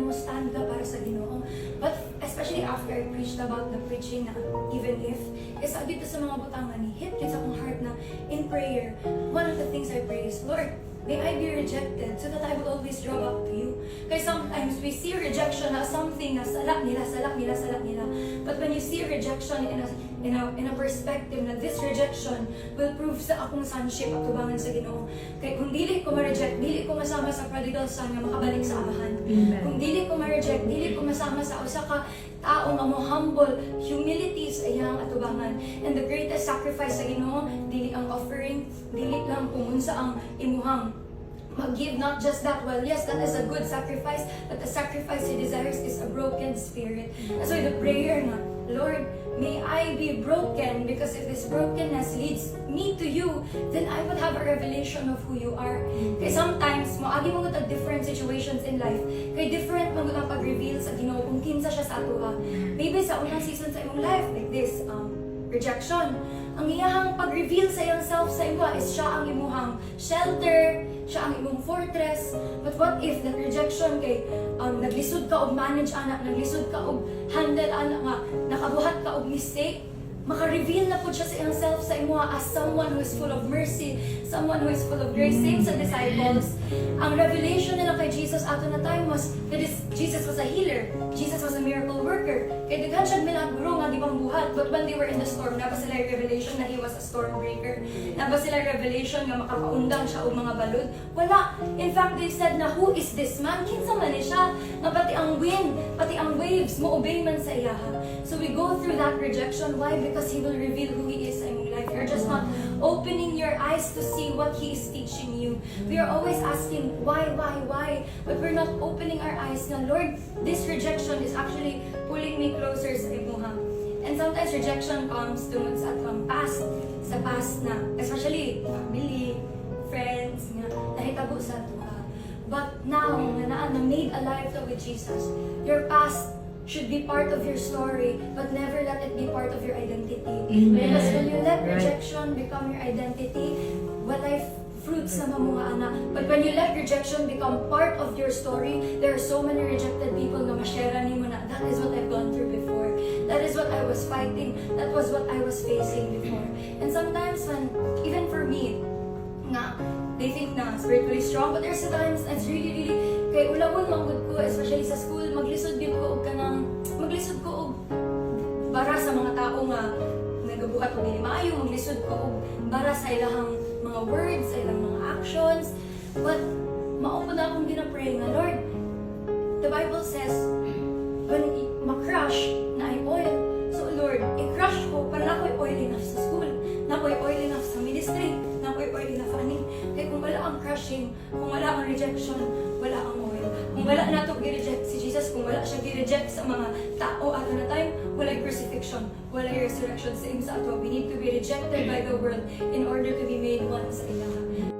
mo stand ka para sa Ginoo. But especially after I preached about the preaching na even if, isa dito sa mga butang ni hit yun sa akong heart na in prayer, one of the things I pray is, Lord, may I be rejected so that I will always draw back to you. Because sometimes we see rejection as something na salak nila. But when you see rejection in a perspective na this rejection will prove sa akong sonship at tubangan sa Ginoo. Kaya kung dili ko ma-reject, dili ko masama sa prodigal son nga makabalik sa amahan. Amen. Kung dili ko ma-reject, dili ko masama sa usa ka tao nga mo humble, humility sa iyang atubangan. And the greatest sacrifice sa Ginoo, dili ang offering, dili lang kung unsa ang imuhang mag-give, not just that. Well, yes, that is a good sacrifice, but the sacrifice He desires is a broken spirit. That's why the prayer nga, Lord, may I be broken, because if this brokenness leads me to you, then I will have a revelation of who you are. Kaya sometimes, maagi mo at different situations in life, kaya different mo ang pag-reveal sa Ginoo kung kinsa siya sa atuha. Maybe sa unang season sa iyong life, like this, rejection. Ang iyahang pag-reveal sa iyang self sa imo is siya ang imuhang shelter, siya ang imong fortress. But what if that rejection kay naglisod ka og manage anak, naglisod ka og handle anak nga, nakabuhat ka og mistake, maka-reveal na po siya sa iyang self sa imo as someone who is full of mercy, someone who is full of grace. Same sa disciples. Ang revelation nila kay Jesus ato na time was that Jesus was a healer. Jesus was a miracle worker. Kaya daghan siya milagro nga gibang buhat. But when they were in the storm, naba sila revelation na He was a storm breaker. Naba sila revelation nga makapaundang siya og mga balod. Wala. In fact, they said na, who is this man? Kinsa man ni siya? Nga pati ang wind, pati ang waves, mo-obey man sa iyaha. So we go through that rejection. Why? Because He will reveal who He is sa imong life. You're just not opening your eyes to see what He is teaching you. We are always asking, why? But we're not opening our eyes na, Lord, this rejection is actually pulling me closer sa imuha. And sometimes rejection comes tungod sa atong past. Sa past na, especially family, friends, nga, nahitabo sa atuha. But now, na made alive to with Jesus, your past should be part of your story, but never let it be part of your identity. Amen. Because when you let Right. rejection become your identity, walay fruits na mamunga anak. But when you let rejection become part of your story, there are so many rejected people na ma-share ni mo na, that is what I've gone through before. That is what I was fighting. That was what I was facing before. And sometimes when, even for me, nga, they think na spiritually strong, but there's times na it's really, kay ulawon manggod ko, especially sa school, maglisod din ko og kanang, maglisod ko og bara sa mga tao nga nagabuhat og dili maayo, maglisod ko og bara sa ilahang mga words, sa ilang mga actions. But mao po na akong ginapray nga, Lord, the Bible says, when ma-crush na ay oil, so Lord, i-crush ko para na ako'y oil enough sa school, na ako'y oil enough sa ministry, na ako'y oil enough ani. Kaya kung wala ang crushing, kung wala ang rejection, wala ang oil. Kung wala na ito gi-reject si Jesus, kung wala siya gi-reject sa mga tao ato na time, wala crucifixion, wala resurrection sa ato. We need to be rejected by the world in order to be made one sa ilaha.